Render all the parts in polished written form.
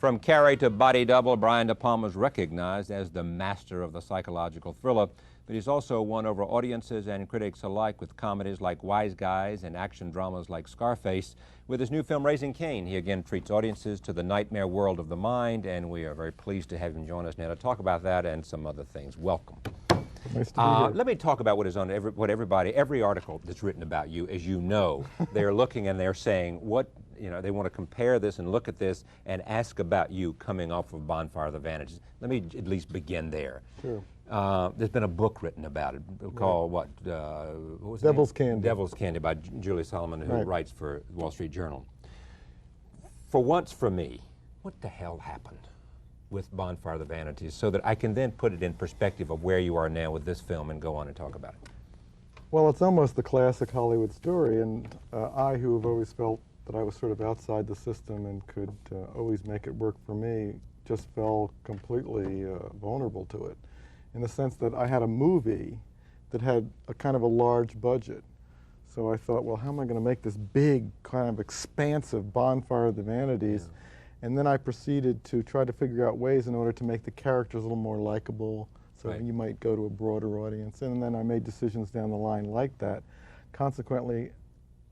From Carrie to Body Double, Brian De Palma is recognized as the master of the psychological thriller, but he's also won over audiences and critics alike with comedies like Wise Guys and action dramas like Scarface. With his new film, Raising Cain, he again treats audiences to the nightmare world of the mind, and we are very pleased to have him join us now to talk about that and some other things. Welcome. Nice to be here. Let me talk about what is on every article that's written about you. As you know, they're looking and they're saying they want to compare this and look at this and ask about you coming off of Bonfire of the Vanities. Let me at least begin there. Sure. There's been a book written about it called what was it? Devil's Candy. Devil's Candy by Julie Solomon, who Right. writes for the Wall Street Journal. For once for me, what the hell happened with Bonfire of the Vanities so that I can then put it in perspective of where you are now with this film and go on and talk about it? Well, it's almost the classic Hollywood story, and I, who have always felt that I was sort of outside the system and could always make it work for me, just fell completely vulnerable to it, in the sense that I had a movie that had a kind of a large budget. So I thought, well, how am I going to make this big, kind of expansive Bonfire of the Vanities? Yeah. And then I proceeded to try to figure out ways in order to make the characters a little more likable, so right. You might go to a broader audience. And then I made decisions down the line like that. Consequently,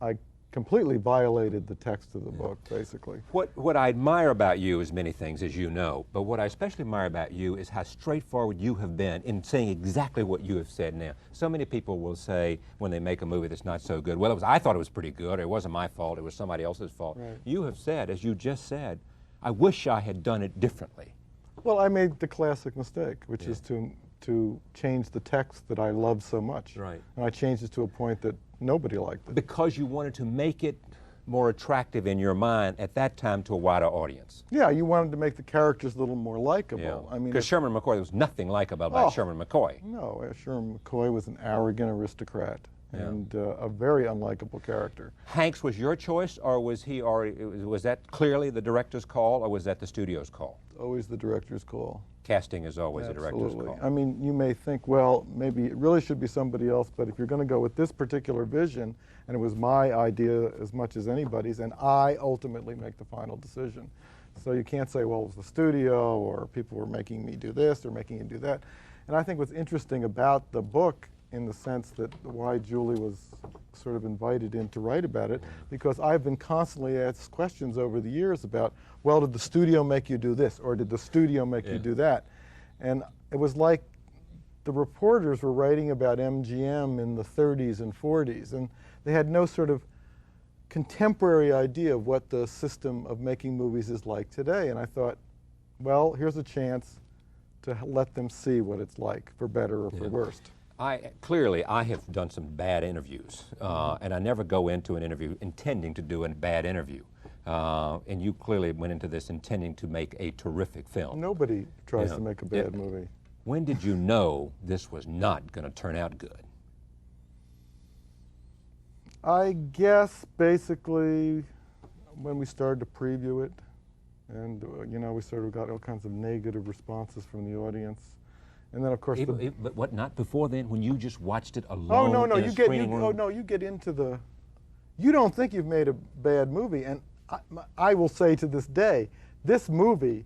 I completely violated the text of the book, basically. What I admire about you is many things, as you know, but what I especially admire about you is how straightforward you have been in saying exactly what you have said now. So many people will say when they make a movie that's not so good, well, I thought it was pretty good, or it wasn't my fault, it was somebody else's fault. Right. You have said, as you just said, I wish I had done it differently. Well, I made the classic mistake, which is to change the text that I love so much. Right. And I changed it to a point that nobody liked it. Because you wanted to make it more attractive in your mind at that time to a wider audience. Yeah, you wanted to make the characters a little more likable. Yeah. I mean, because Sherman McCoy, there was nothing likable about Sherman McCoy. No, Sherman McCoy was an arrogant aristocrat and a very unlikable character. Hanks was your choice, or was that clearly the director's call, or was that the studio's call? Always the director's call. Casting is always Absolutely. The director's call. I mean, you may think, well, maybe it really should be somebody else, but if you're going to go with this particular vision, and it was my idea as much as anybody's, and I ultimately make the final decision. So you can't say, well, it was the studio, or people were making me do this, or making me do that. And I think what's interesting about the book, in the sense that why Julie was sort of invited in to write about it, because I've been constantly asked questions over the years about, well, did the studio make you do this, or did the studio make you do that? And it was like the reporters were writing about MGM in the 30s and 40s, and they had no sort of contemporary idea of what the system of making movies is like today. And I thought, well, here's a chance to let them see what it's like, for better or for worse. Clearly, I have done some bad interviews, and I never go into an interview intending to do a bad interview. And you clearly went into this intending to make a terrific film. Nobody tries to make a bad movie. When did you know this was not going to turn out good? I guess basically when we started to preview it, and we sort of got all kinds of negative responses from the audience. And then, of course, but what? Not before then, when you just watched it alone? Oh no, in a screening room? Oh no, you get into the. You don't think you've made a bad movie, and I will say to this day, this movie,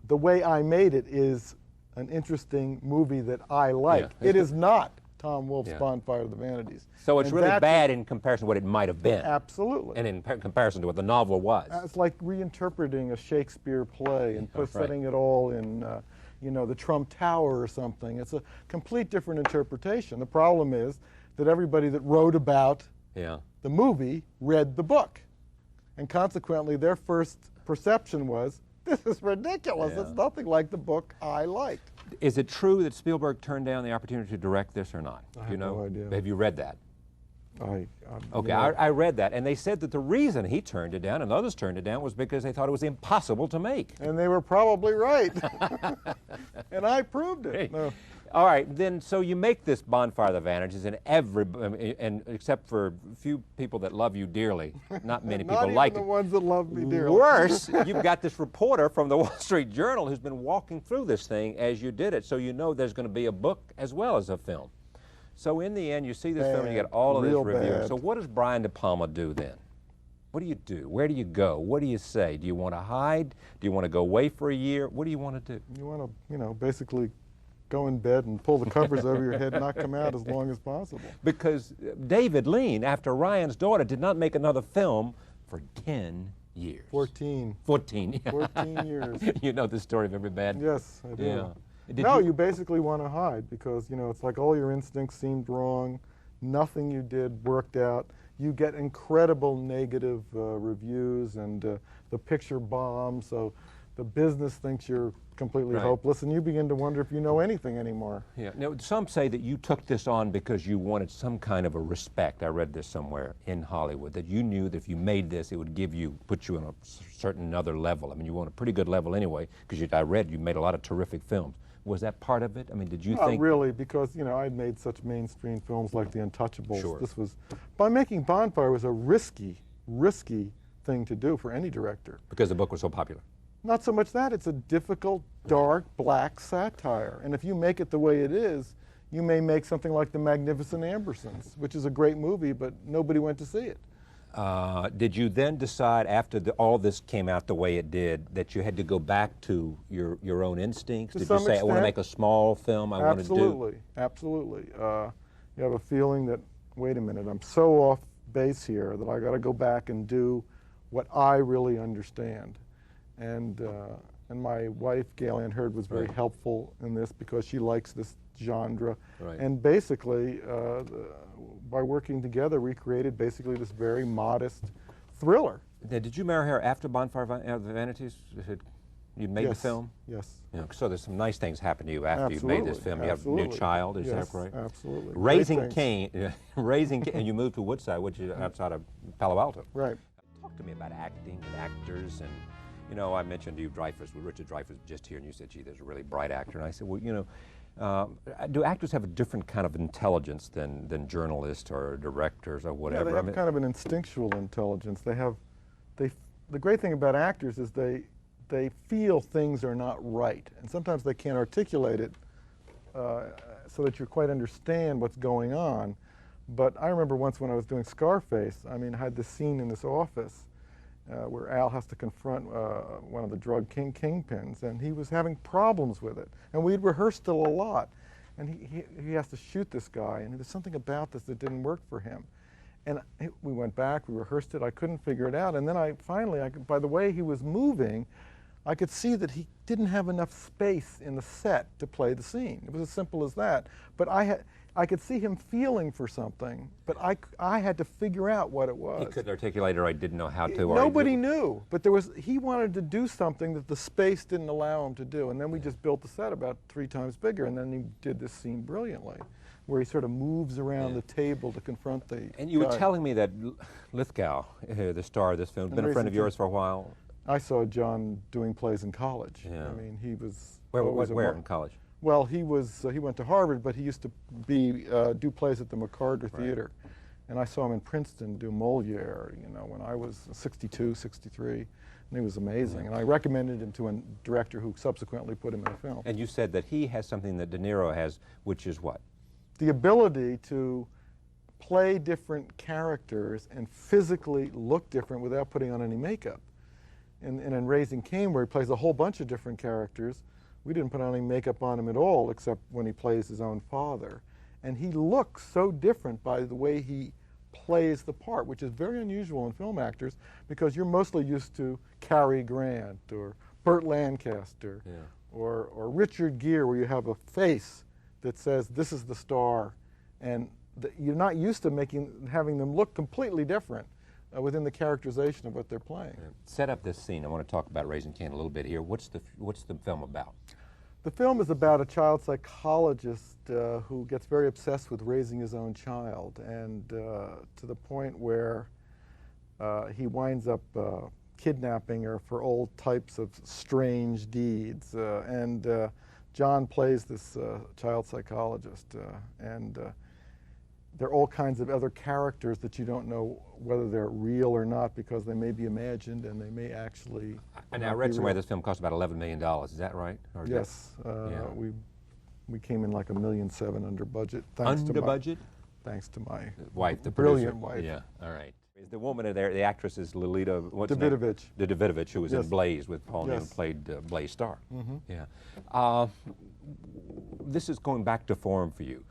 the way I made it, is an interesting movie that I like. It is not Tom Wolfe's Bonfire of the Vanities. So it's really bad in comparison to what it might have been. Absolutely. And in comparison to what the novel was. It's like reinterpreting a Shakespeare play and setting it all in. The Trump Tower or something. It's a complete different interpretation. The problem is that everybody that wrote about the movie read the book. And consequently, their first perception was, this is ridiculous. It's nothing like the book I liked. Is it true that Spielberg turned down the opportunity to direct this or not? I have no idea. Have you read that? Okay, I read that, and they said that the reason he turned it down and others turned it down was because they thought it was impossible to make. And they were probably right. And I proved it. No. All right, then, so you make this Bonfire of the Vanities, and except for a few people that love you dearly, not many people like it. Not even the ones that love me dearly. Worse, you've got this reporter from the Wall Street Journal who's been walking through this thing as you did it, so you know there's going to be a book as well as a film. So in the end, you see this film and you get all of this review. So what does Brian De Palma do then? What do you do? Where do you go? What do you say? Do you want to hide? Do you want to go away for a year? What do you want to do? You want to, you know, basically go in bed and pull the covers over your head and not come out as long as possible. Because David Lean, after Ryan's Daughter, did not make another film for 10 years. 14. 14. 14 years. You know the story of Every Bad? Yes, I do. Yeah. No, you basically want to hide because, you know, it's like all your instincts seemed wrong. Nothing you did worked out. You get incredible negative reviews and the picture bombs, so the business thinks you're completely hopeless, and you begin to wonder if you know anything anymore. Yeah. Now, some say that you took this on because you wanted some kind of a respect. I read this somewhere in Hollywood, that you knew that if you made this, it would put you on a certain another level. I mean, you were on a pretty good level anyway, because I read you made a lot of terrific films. Was that part of it? I mean, did you think? Not really, because, you know, I'd made such mainstream films like The Untouchables. Sure. This was, by making Bonfire was a risky thing to do for any director. Because the book was so popular. Not so much that, it's a difficult, dark, black satire. And if you make it the way it is, you may make something like The Magnificent Ambersons, which is a great movie, but nobody went to see it. Did you then decide, after all this came out the way it did, that you had to go back to your own instincts? Did you say, I want to make a small film, I want to do? Absolutely, absolutely. You have a feeling that, wait a minute, I'm so off base here that I got to go back and do what I really understand. And my wife, Gail Ann Hurd, was very helpful in this because she likes this genre. And basically, by working together, we created basically this very modest thriller. Now, did you marry her after Bonfire of the Vanities? You made the film? Yes. Yeah, so there's some nice things happen to you after you made this film. You have a new child, is that correct? Absolutely. Raising Cain, and you moved to Woodside, which is outside of Palo Alto. Right. Talk to me about acting and actors, and you know, I mentioned to you Richard Dreyfuss just here, and you said, gee, there's a really bright actor, and I said, well, you know, do actors have a different kind of intelligence than journalists or directors or whatever? Yeah, they have kind of an instinctual intelligence. The great thing about actors is they feel things are not right, and sometimes they can't articulate it so that you quite understand what's going on. But I remember once when I was doing Scarface, I mean, I had this scene in this office where Al has to confront one of the drug kingpins, and he was having problems with it. And we'd rehearsed it a lot. And he has to shoot this guy, and there's something about this that didn't work for him. And we went back, we rehearsed it, I couldn't figure it out. And then finally, by the way he was moving, I could see that he didn't have enough space in the set to play the scene. It was as simple as that. But I could see him feeling for something, but I had to figure out what it was. He couldn't articulate, or I didn't know how to. Nobody knew, but he wanted to do something that the space didn't allow him to do. And then we just built the set about 3 times bigger, and then he did this scene brilliantly, where he sort of moves around the table to confront the And you guy. were telling me that Lithgow, the star of this film, has been a friend of yours for a while. I saw John doing plays in college. Yeah. I mean, he was Where in college? Well, he went to Harvard, but he used to do plays at the McCarter Theater. And I saw him in Princeton do Moliere, you know, when I was 62, 63. And he was amazing. And I recommended him to a director who subsequently put him in a film. And you said that he has something that De Niro has, which is what? The ability to play different characters and physically look different without putting on any makeup. And in Raising Cain, where he plays a whole bunch of different characters, we didn't put any makeup on him at all, except when he plays his own father. And he looks so different by the way he plays the part, which is very unusual in film actors, because you're mostly used to Cary Grant or Burt Lancaster or Richard Gere, where you have a face that says, this is the star. And you're not used to having them look completely different within the characterization of what they're playing. Set up this scene. I want to talk about Raising Cain a little bit here. What's the film about? The film is about a child psychologist who gets very obsessed with raising his own child, and to the point where he winds up kidnapping her for all types of strange deeds. And John plays this child psychologist, and there are all kinds of other characters that you don't know whether they're real or not, because they may be imagined and they may actually. And I read somewhere this film cost about $11 million. Is that right? Or yes. We came in like $1.7 million under budget. Under budget? Thanks to my wife, the brilliant producer. wife. Yeah. All right. The woman in there, the actress is Lolita Davidovich. Davidovich, who was Yes. in Blaze with Paul Newman, Yes. played Blaze Starr. Mm-hmm. Yeah. This is going back to form for you.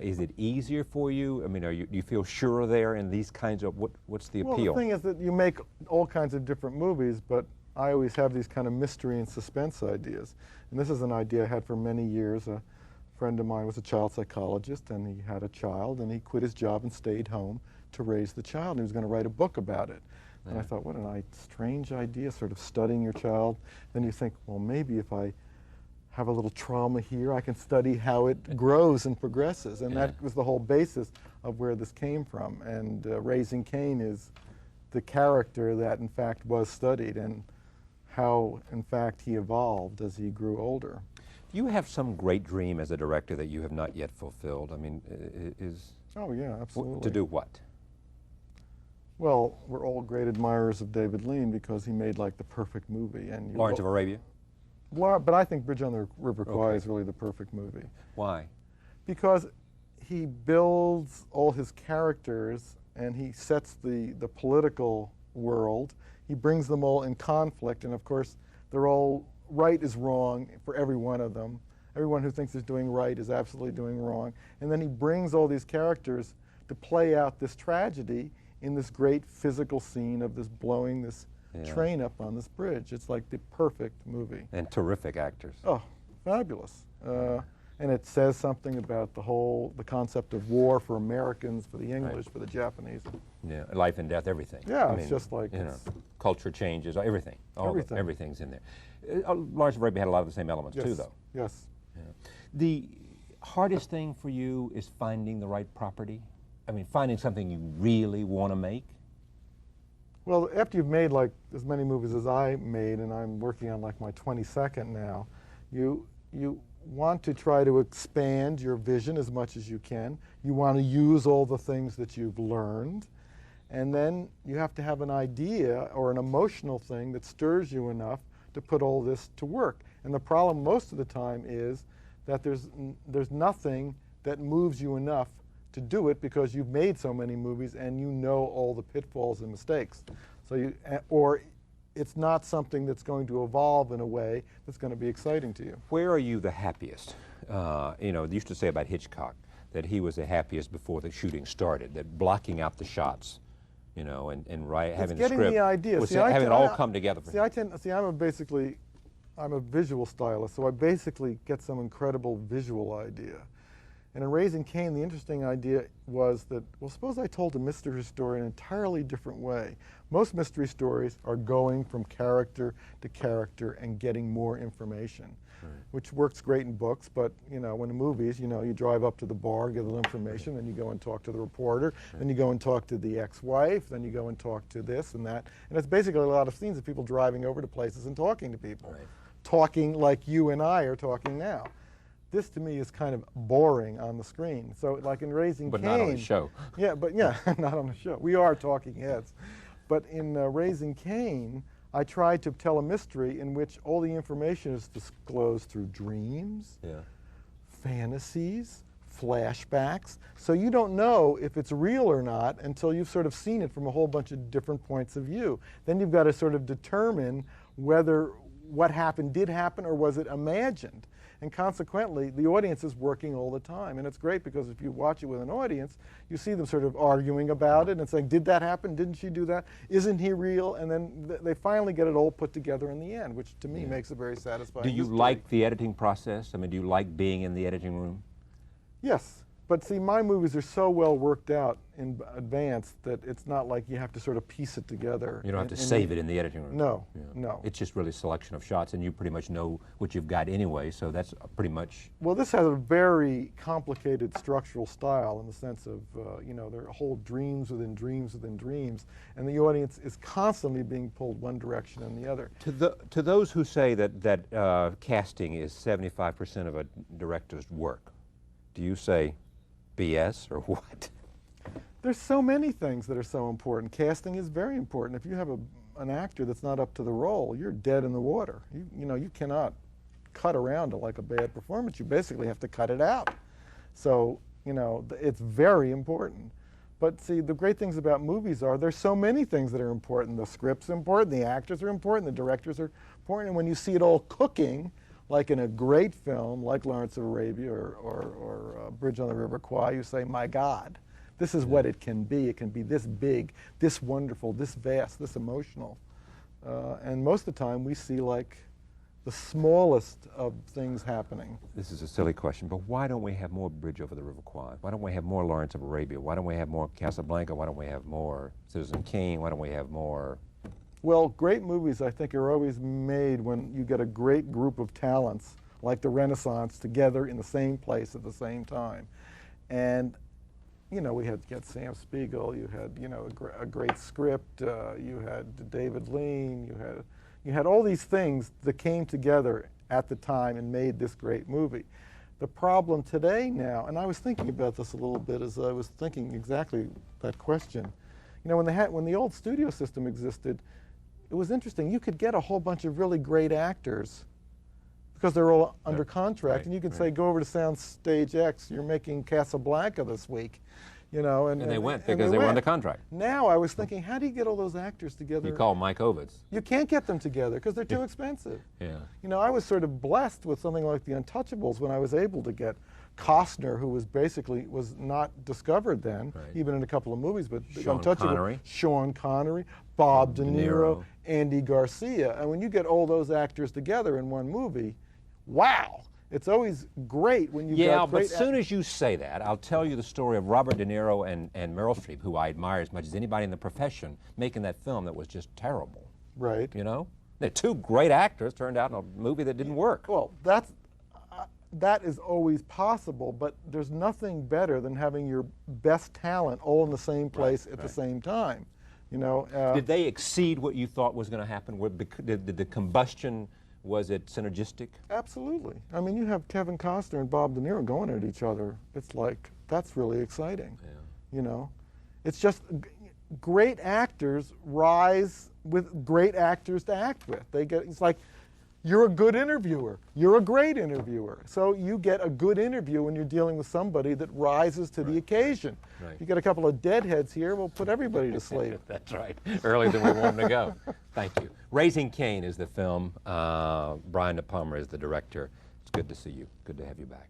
Is it easier for you? I mean, do you feel sure there in these kinds of, what's the appeal? Well, the thing is that you make all kinds of different movies, but I always have these kind of mystery and suspense ideas. And this is an idea I had for many years. A friend of mine was a child psychologist, and he had a child, and he quit his job and stayed home to raise the child, and he was going to write a book about it. And I thought, what a strange idea, sort of studying your child. Then you think, well, maybe if I have a little trauma here, I can study how it grows and progresses. And that was the whole basis of where this came from. And Raising Cain is the character that, in fact, was studied and how, in fact, he evolved as he grew older. Do you have some great dream as a director that you have not yet fulfilled? I mean, Oh, yeah, absolutely. to do what? Well, we're all great admirers of David Lean because he made like the perfect movie. And Lawrence of Arabia? But I think Bridge on the River Kwai Okay. is really the perfect movie. Why? Because he builds all his characters and he sets the political world. He brings them all in conflict, and of course, they're all right is wrong for every one of them. Everyone who thinks he's doing right is absolutely doing wrong. And then he brings all these characters to play out this tragedy in this great physical scene of this blowing this train up on this bridge. It's like the perfect movie. And terrific actors. Oh, fabulous. And it says something about the concept of war for Americans, for the English, for the Japanese. Yeah, life and death, everything. Yeah, I it's mean, just like, you know, culture changes, everything. Everything. Everything's in there. Lawrence of Arabia had a lot of the same elements yes, too, though. yes. Yeah. The hardest thing for you is finding the right property? I mean, finding something you really want to make? Well, after you've made like as many movies as I made, and I'm working on like my 22nd now, you want to try to expand your vision as much as you can. You want to use all the things that you've learned, and then you have to have an idea or an emotional thing that stirs you enough to put all this to work. And the problem most of the time is that there's nothing that moves you enough to do it because you've made so many movies and you know all the pitfalls and mistakes. So or it's not something that's going to evolve in a way that's going to be exciting to you. Where are you the happiest? You know, they used to say about Hitchcock that he was the happiest before the shooting started, that blocking out the shots, you know, and having the script. Getting the idea. Was having it all come together for him. I'm a visual stylist, so I basically get some incredible visual idea. And in Raising Cain, the interesting idea was that, well, suppose I told a mystery story in an entirely different way. Most mystery stories are going from character to character and getting more information, which works great in books, but, you know, when in movies, you know, you drive up to the bar, get a little information, then you go and talk to the reporter, then you go and talk to the ex-wife, then you go and talk to this and that. And it's basically a lot of scenes of people driving over to places and talking to people, talking like you and I are talking now. This to me is kind of boring on the screen. So like in Raising Cain. But not on the show. Yeah, but yeah, not on the show. We are talking heads. But in Raising Cain, I tried to tell a mystery in which all the information is disclosed through dreams, fantasies, flashbacks. So you don't know if it's real or not until you've sort of seen it from a whole bunch of different points of view. Then you've got to sort of determine whether what happened did happen or was it imagined. And consequently, the audience is working all the time. And it's great because if you watch it with an audience, you see them sort of arguing about it and saying, did that happen? Didn't she do that? Isn't he real? And then they finally get it all put together in the end, which to me makes a very satisfying Do you mystery. like the editing process? I mean, do you like being in the editing room? Yes. But see, my movies are so well worked out in advance that it's not like you have to sort of piece it together. You don't have to save it in the editing room. No, no. It's just really a selection of shots, and you pretty much know what you've got anyway, so that's pretty much... Well, this has a very complicated structural style in the sense of, you know, there are whole dreams within dreams within dreams, and the audience is constantly being pulled one direction and the other. To those who say that casting is 75% of a director's work, do you say BS or what? There's so many things that are so important. Casting is very important. If you have an actor that's not up to the role, you're dead in the water. You know, you cannot cut around to like a bad performance. You basically have to cut it out. So, you know, it's very important. But see, the great things about movies are there's so many things that are important. The script's important, the actors are important, the directors are important, and when you see it all cooking, like in a great film like Lawrence of Arabia or Bridge on the River Kwai, you say, my God, this is what it can be. It can be this big, this wonderful, this vast, this emotional. And most of the time we see like the smallest of things happening. This is a silly question, but why don't we have more Bridge over the River Kwai? Why don't we have more Lawrence of Arabia? Why don't we have more Casablanca? Why don't we have more Citizen Kane? Why don't we have more? Well, great movies, I think, are always made when you get a great group of talents, like the Renaissance, together in the same place at the same time. And, you know, you had Sam Spiegel, you had, you know, a great script, you had David Lean, you had all these things that came together at the time and made this great movie. The problem today now, and I was thinking about this a little bit as I was thinking exactly that question. You know, when the old studio system existed, it was interesting. You could get a whole bunch of really great actors because they're all under contract, right, and you could say, go over to Soundstage X, you're making Casablanca this week. You know, and they went because they were under contract. Now I was thinking, how do you get all those actors together? You call Mike Ovitz. You can't get them together because they're too expensive. Yeah. You know, I was sort of blessed with something like The Untouchables when I was able to get Costner, who was basically not discovered then, even in a couple of movies, but Sean Connery, Bob De Niro, Andy Garcia. And when you get all those actors together in one movie, wow. It's always great when you got great. But as soon as you say that, I'll tell you the story of Robert De Niro and Meryl Streep, who I admire as much as anybody in the profession, making that film that was just terrible. Right. You know? They're two great actors, turned out in a movie that didn't work. Well, that is always possible, but there's nothing better than having your best talent all in the same place at the same time. You know. Did they exceed what you thought was going to happen? Did the combustion? Was it synergistic? Absolutely. I mean, you have Kevin Costner and Bob De Niro going at each other. It's like, that's really exciting. Yeah. You know? It's just great actors rise with great actors to act with. It's like, you're a good interviewer. You're a great interviewer. So you get a good interview when you're dealing with somebody that rises to the occasion. Right. You get a couple of deadheads here, we'll put everybody to sleep. That's right. Earlier than we want them to go. Thank you. Raising Cain is the film. Brian De Palma is the director. It's good to see you. Good to have you back.